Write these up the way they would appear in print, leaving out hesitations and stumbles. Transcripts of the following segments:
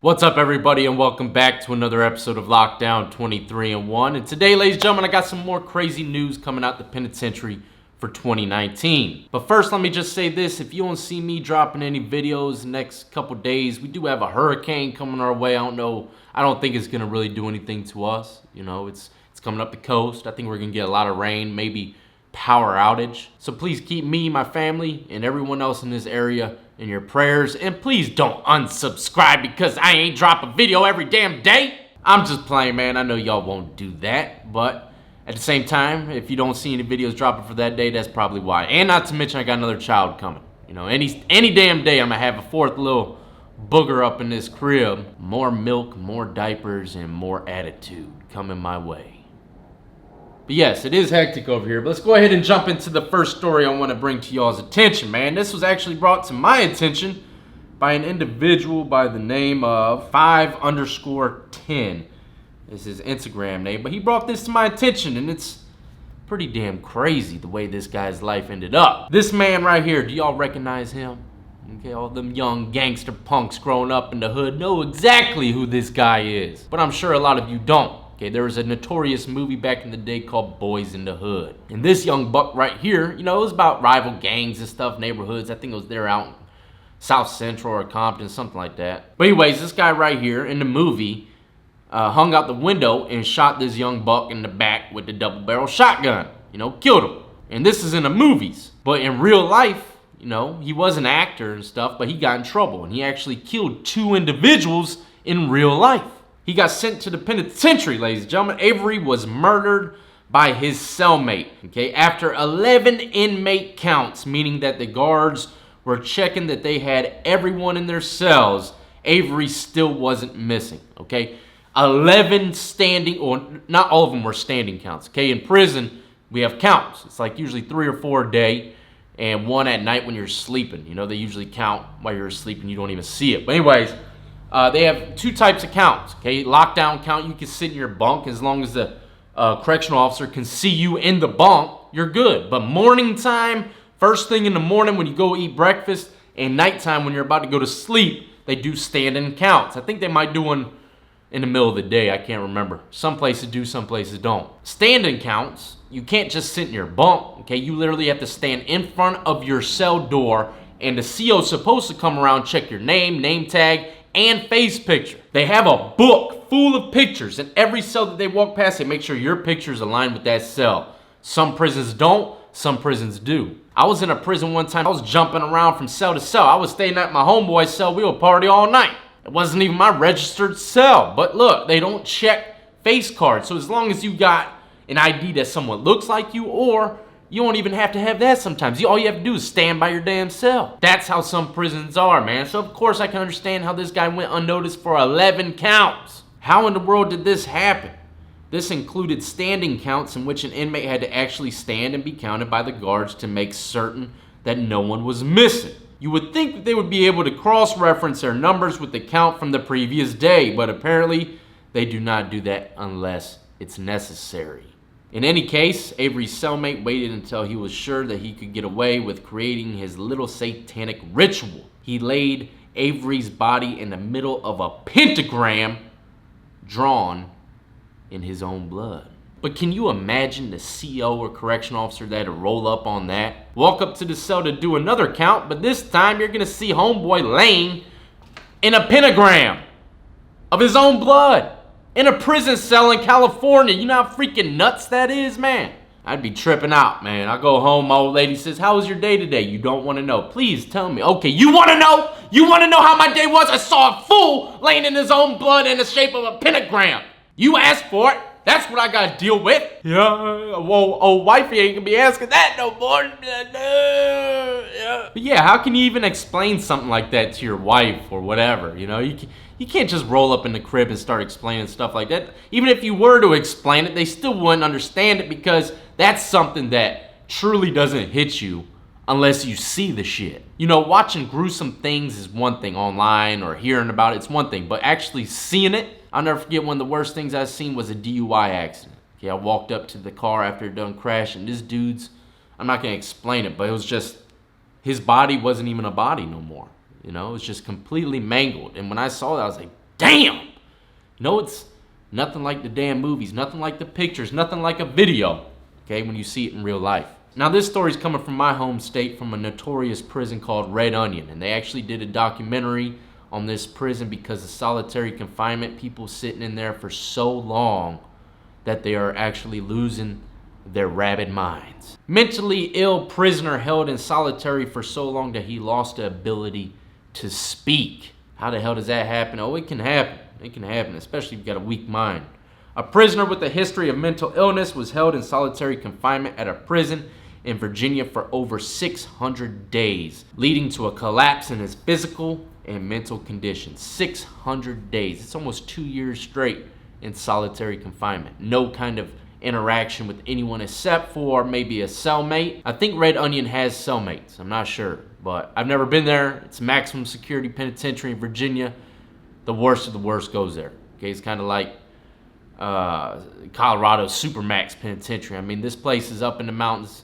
What's up, everybody, and welcome back to another episode of Lockdown 23-1. And today, ladies and gentlemen, I got some more crazy news coming out the penitentiary for 2019. But first, let me just say this. If you don't see me dropping any videos the next couple days, we do have a hurricane coming our way. I don't think it's going to really do anything to us. You know, it's coming up the coast. I think we're going to get a lot of rain, maybe power outage. So please keep me, my family, and everyone else in this area in your prayers. And please don't unsubscribe because I ain't drop a video every damn day. I'm just playing, man. I know y'all won't do that, but at the same time, if you don't see any videos dropping for that day, that's probably why. And not to mention, I got another child coming. You know, any damn day, I'm gonna have a fourth little booger up in this crib. More milk, more diapers, and more attitude coming my way. But yes, it is hectic over here. But let's go ahead and jump into the first story I want to bring to y'all's attention, man. This was actually brought to my attention by an individual by the name of 5_10. This is his Instagram name. But he brought this to my attention, and it's pretty damn crazy the way this guy's life ended up. This man right here, do y'all recognize him? Okay, all them young gangster punks growing up in the hood know exactly who this guy is. But I'm sure a lot of you don't. Okay, there was a notorious movie back in the day called Boys in the Hood. And this young buck right here, you know, it was about rival gangs and stuff, neighborhoods. I think it was there out in South Central or Compton, something like that. But anyways, this guy right here in the movie hung out the window and shot this young buck in the back with the double-barrel shotgun. You know, killed him. And this is in the movies. But in real life, you know, he was an actor and stuff, but he got in trouble. And he actually killed 2 individuals in real life. He got sent to the penitentiary, ladies and gentlemen. Avery was murdered by his cellmate, okay? After 11 inmate counts, meaning that the guards were checking that they had everyone in their cells, Avery still wasn't missing, okay? 11 standing, or not all of them were standing counts, okay? In prison, we have counts. It's like usually 3 or 4 a day and 1 at night when you're sleeping. You know, they usually count while you're asleep and you don't even see it. But anyways, they have 2 types of counts, okay? Lockdown count, you can sit in your bunk as long as the correctional officer can see you in the bunk, you're good. But morning time, first thing in the morning when you go eat breakfast, and nighttime when you're about to go to sleep, they do stand-in counts. I think they might do one in the middle of the day, I can't remember. Some places do, some places don't. Stand-in counts, you can't just sit in your bunk, okay? You literally have to stand in front of your cell door, and the CO's supposed to come around, check your name tag, and face picture. They have a book full of pictures, and every cell that they walk past, they make sure your picture's aligned with that cell. Some prisons don't, some prisons do. I was in a prison one time, I was jumping around from cell to cell. I was staying at my homeboy's cell, we would party all night. It wasn't even my registered cell, but look, they don't check face cards. So as long as you got an ID that someone looks like you, or you don't even have to have that sometimes. All you have to do is stand by your damn cell. That's how some prisons are, man. So of course I can understand how this guy went unnoticed for 11 counts. How in the world did this happen? This included standing counts in which an inmate had to actually stand and be counted by the guards to make certain that no one was missing. You would think that they would be able to cross-reference their numbers with the count from the previous day, but apparently they do not do that unless it's necessary. In any case, Avery's cellmate waited until he was sure that he could get away with creating his little satanic ritual. He laid Avery's body in the middle of a pentagram drawn in his own blood. But can you imagine the CO or correctional officer that had to roll up on that? Walk up to the cell to do another count, but this time you're gonna see homeboy laying in a pentagram of his own blood. In a prison cell in California. You know how freaking nuts that is, man? I'd be tripping out, man. I go home, my old lady says, how was your day today? You don't want to know. Please tell me. Okay, you want to know? You want to know how my day was? I saw a fool laying in his own blood in the shape of a pentagram. You asked for it. That's what I got to deal with. Yeah, well, old wifey ain't going to be asking that no more. But yeah, how can you even explain something like that to your wife or whatever? You know, you can't just roll up in the crib and start explaining stuff like that. Even if you were to explain it, they still wouldn't understand it because that's something that truly doesn't hit you unless you see the shit. You know, watching gruesome things is one thing online or hearing about it's one thing, but actually seeing it, I'll never forget one of the worst things I've seen was a DUI accident. Okay, I walked up to the car after it done crashing. This dude's, I'm not gonna explain it, but it was just, his body wasn't even a body no more. You know, it was just completely mangled. And when I saw that, I was like, damn. No, it's nothing like the damn movies, nothing like the pictures, nothing like a video, okay, when you see it in real life. Now, this story's coming from my home state, from a notorious prison called Red Onion, and they actually did a documentary on this prison because of solitary confinement, people sitting in there for so long that they are actually losing their rabid minds. Mentally ill prisoner held in solitary for so long that he lost the ability to speak. How the hell does that happen? Oh, it can happen. It can happen, especially if you've got a weak mind. A prisoner with a history of mental illness was held in solitary confinement at a prison in Virginia for over 600 days, leading to a collapse in his physical and mental condition. 600 days. It's almost 2 years straight in solitary confinement. No kind of interaction with anyone except for maybe a cellmate. I think Red Onion has cellmates. I'm not sure, but I've never been there. It's maximum security penitentiary in Virginia. The worst of the worst goes there. Okay, it's kind of like Colorado's Supermax Penitentiary. I mean, this place is up in the mountains.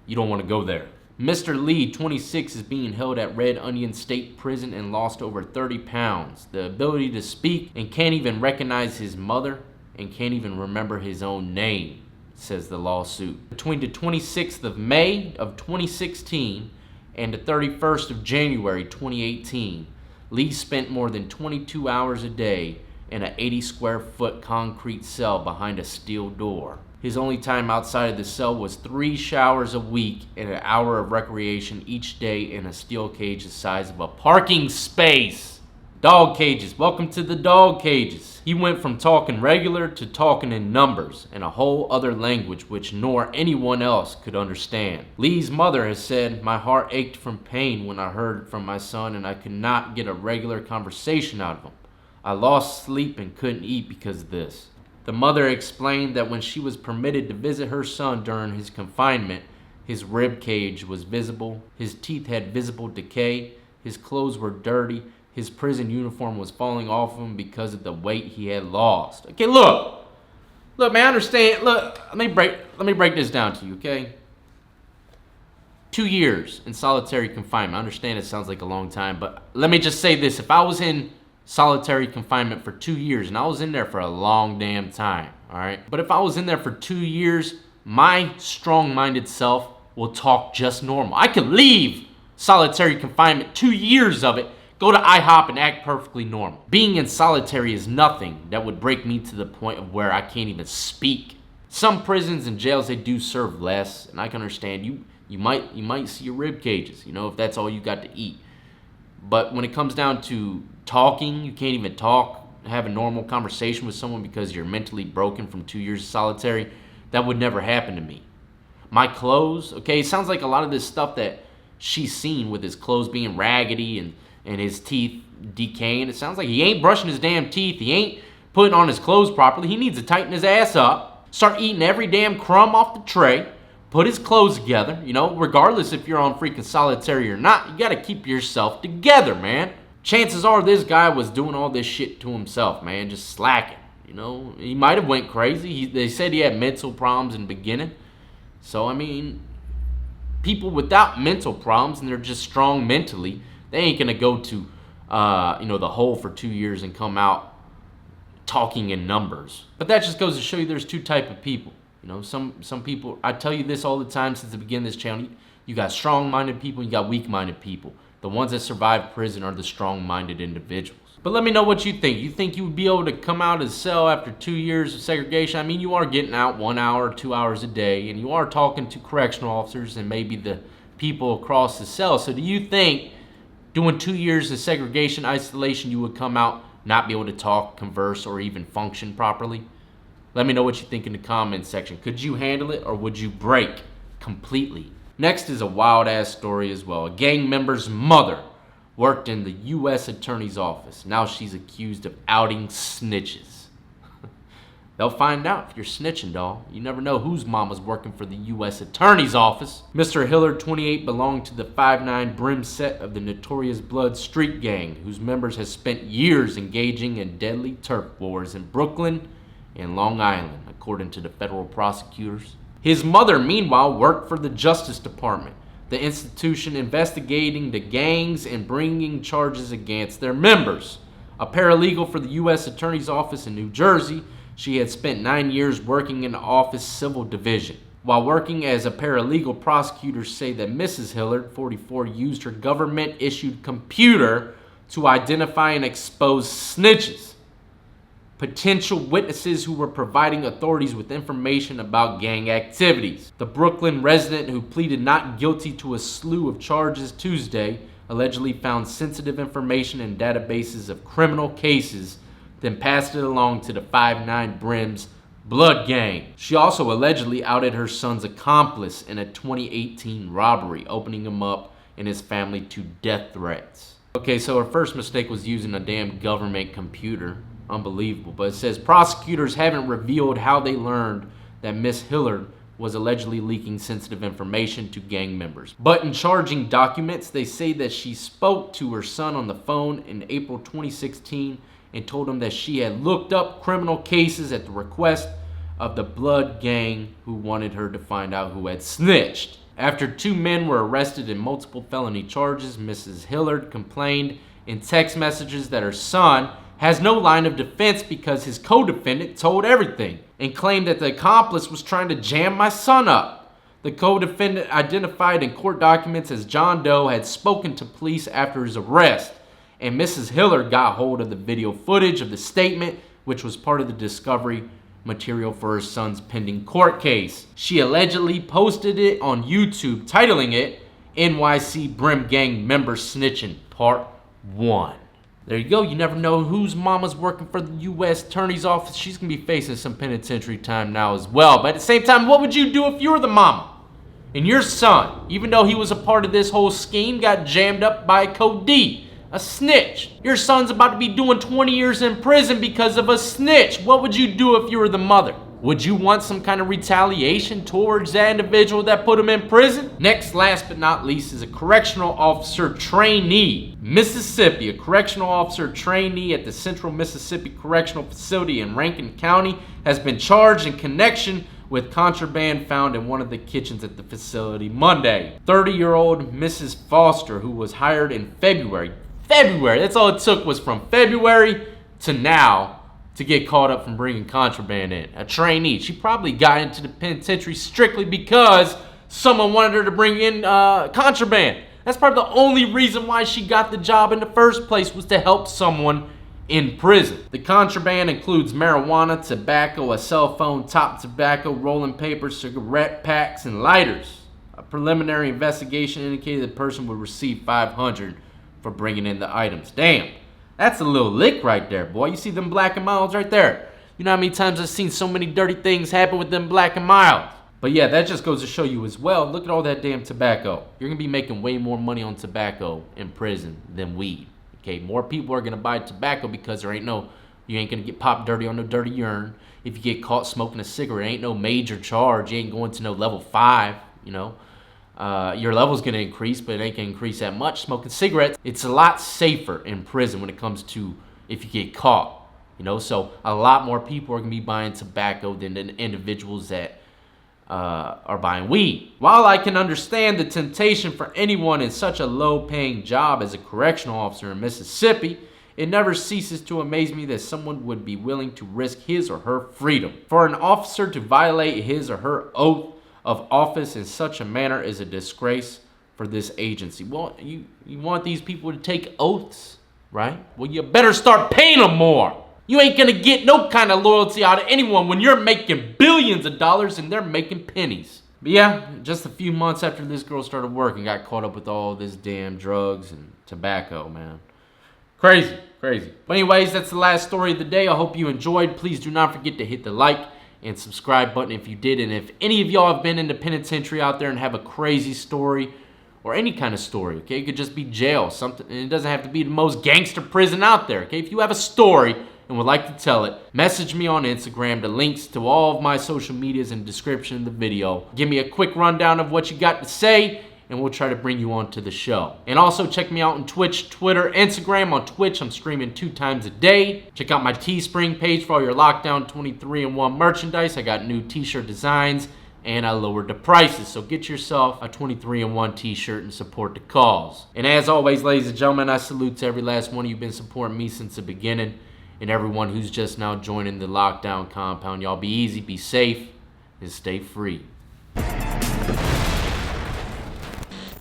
You don't want to go there. Mr. Lee, 26, is being held at Red Onion State Prison and lost over 30 pounds. The ability to speak and can't even recognize his mother and can't even remember his own name, says the lawsuit. Between the 26th of May of 2016 and the 31st of January 2018, Lee spent more than 22 hours a day in an 80 square foot concrete cell behind a steel door. His only time outside of the cell was 3 showers a week and an hour of recreation each day in a steel cage the size of a parking space. Dog cages. Welcome to the dog cages. He went from talking regular to talking in numbers in a whole other language which nor anyone else could understand. Lee's mother has said, "My heart ached from pain when I heard from my son and I could not get a regular conversation out of him. I lost sleep and couldn't eat because of this." The mother explained that when she was permitted to visit her son during his confinement, his rib cage was visible, his teeth had visible decay, his clothes were dirty, his prison uniform was falling off of him because of the weight he had lost. Okay, look, man, understand. Look, let me break this down to you, okay? 2 years in solitary confinement. I understand it sounds like a long time, but let me just say this: if I was in solitary confinement for 2 years, and I was in there for a long damn time, all right? But if I was in there for 2 years, my strong-minded self will talk just normal. I could leave solitary confinement, 2 years of it, go to IHOP and act perfectly normal. Being in solitary is nothing that would break me to the point of where I can't even speak. Some prisons and jails, they do serve less, and I can understand you might see your rib cages, you know, if that's all you got to eat. But when it comes down to talking, you can't even talk, have a normal conversation with someone because you're mentally broken from 2 years of solitary. That would never happen to me. My clothes, okay, it sounds like a lot of this stuff that she's seen with his clothes being raggedy and his teeth decaying. It sounds like he ain't brushing his damn teeth. He ain't putting on his clothes properly. He needs to tighten his ass up, start eating every damn crumb off the tray, put his clothes together. You know, regardless if you're on freaking solitary or not, you gotta keep yourself together, man. Chances are this guy was doing all this shit to himself, man, just slacking. You know, he might have went crazy. They said he had mental problems in the beginning. So, I mean, people without mental problems and they're just strong mentally, they ain't gonna go to, the hole for 2 years and come out talking in numbers. But that just goes to show you there's two type of people. You know, some people, I tell you this all the time since the beginning of this channel, you got strong-minded people, you got weak-minded people. The ones that survive prison are the strong-minded individuals. But let me know what you think. You think you would be able to come out of the cell after 2 years of segregation? I mean, you are getting out 1 hour, 2 hours a day, and you are talking to correctional officers and maybe the people across the cell. So do you think doing 2 years of segregation, isolation, you would come out, not be able to talk, converse, or even function properly? Let me know what you think in the comments section. Could you handle it, or would you break completely? Next is a wild-ass story as well. A gang member's mother worked in the U.S. Attorney's Office. Now she's accused of outing snitches. They'll find out if you're snitching, dawg. You never know whose mama's working for the U.S. Attorney's Office. Mr. Hillard, 28, belonged to the 5'9" brim set of the notorious Blood Street Gang, whose members have spent years engaging in deadly turf wars in Brooklyn and Long Island, according to the federal prosecutors. His mother, meanwhile, worked for the Justice Department, the institution investigating the gangs and bringing charges against their members. A paralegal for the U.S. Attorney's Office in New Jersey, she had spent 9 years working in the office civil division. While working as a paralegal, prosecutors say that Mrs. Hillard, 44, used her government-issued computer to identify and expose snitches, potential witnesses who were providing authorities with information about gang activities. The Brooklyn resident, who pleaded not guilty to a slew of charges Tuesday, allegedly found sensitive information in databases of criminal cases, then passed it along to the 5'9" Brims blood gang. She also allegedly outed her son's accomplice in a 2018 robbery, opening him up and his family to death threats. Okay, so her first mistake was using a damn government computer. Unbelievable. But it says prosecutors haven't revealed how they learned that Miss Hillard was allegedly leaking sensitive information to gang members. But in charging documents, they say that she spoke to her son on the phone in April 2016 and told him that she had looked up criminal cases at the request of the blood gang, who wanted her to find out who had snitched. After 2 men were arrested in multiple felony charges, Mrs. Hillard complained in text messages that her son has no line of defense because his co-defendant told everything, and claimed that the accomplice was trying to jam my son up. The co-defendant, identified in court documents as John Doe, had spoken to police after his arrest, and Mrs. Hillard got hold of the video footage of the statement, which was part of the discovery material for her son's pending court case. She allegedly posted it on YouTube, titling it NYC Brim Gang Member Snitching Part 1. There you go. You never know whose mama's working for the U.S. Attorney's Office. She's going to be facing some penitentiary time now as well. But at the same time, what would you do if you were the mama? And your son, even though he was a part of this whole scheme, got jammed up by Code D, a snitch. Your son's about to be doing 20 years in prison because of a snitch. What would you do if you were the mother? Would you want some kind of retaliation towards that individual that put him in prison? Next, last but not least, is a correctional officer trainee. Mississippi, a correctional officer trainee at the Central Mississippi Correctional Facility in Rankin County, has been charged in connection with contraband found in one of the kitchens at the facility Monday. 30-year-old Mrs. Foster, who was hired in February, that's all it took, was from February to now, to get caught up from bringing contraband in. A trainee. She probably got into the penitentiary strictly because someone wanted her to bring in contraband. That's probably the only reason why she got the job in the first place, was to help someone in prison. The contraband includes marijuana, tobacco, a cell phone, top tobacco, rolling papers, cigarette packs, and lighters. A preliminary investigation indicated the person would receive $500 for bringing in the items. Damn. That's a little lick right there, boy. You see them black and milds right there? You know how many times I've seen so many dirty things happen with them black and milds? But yeah, that just goes to show you as well. Look at all that damn tobacco. You're going to be making way more money on tobacco in prison than weed. Okay, more people are going to buy tobacco because you ain't going to get popped dirty on no dirty urine. If you get caught smoking a cigarette, ain't no major charge. You ain't going to no level 5, you know. Your level's going to increase, but it ain't going to increase that much. Smoking cigarettes, it's a lot safer in prison when it comes to if you get caught, you know. So a lot more people are going to be buying tobacco than the individuals that are buying weed. While I can understand the temptation for anyone in such a low-paying job as a correctional officer in Mississippi, it never ceases to amaze me that someone would be willing to risk his or her freedom. For an officer to violate his or her oath of office in such a manner is a disgrace for this agency. Well, you want these people to take oaths, right? Well, you better start paying them more. You ain't gonna get no kind of loyalty out of anyone when you're making billions of dollars and they're making pennies. But yeah, just a few months after this girl started working, got caught up with all this damn drugs and tobacco, man. Crazy. But anyways, that's the last story of the day. I hope you enjoyed. Please do not forget to hit the like and subscribe button if you did. And if any of y'all have been in the penitentiary out there and have a crazy story or any kind of story, okay, it could just be jail, something, and it doesn't have to be the most gangster prison out there, okay? If you have a story and would like to tell it, message me on Instagram. The links to all of my social medias in the description of the video. Give me a quick rundown of what you got to say, and we'll try to bring you on to the show. And also check me out on Twitch, Twitter, Instagram. On Twitch, I'm streaming 2 times a day. Check out my Teespring page for all your Lockdown 23-in-1 merchandise. I got new t-shirt designs and I lowered the prices. So get yourself a 23-in-1 t-shirt and support the cause. And as always, ladies and gentlemen, I salute to every last one of you who've been supporting me since the beginning, and everyone who's just now joining the lockdown compound. Y'all be easy, be safe, and stay free.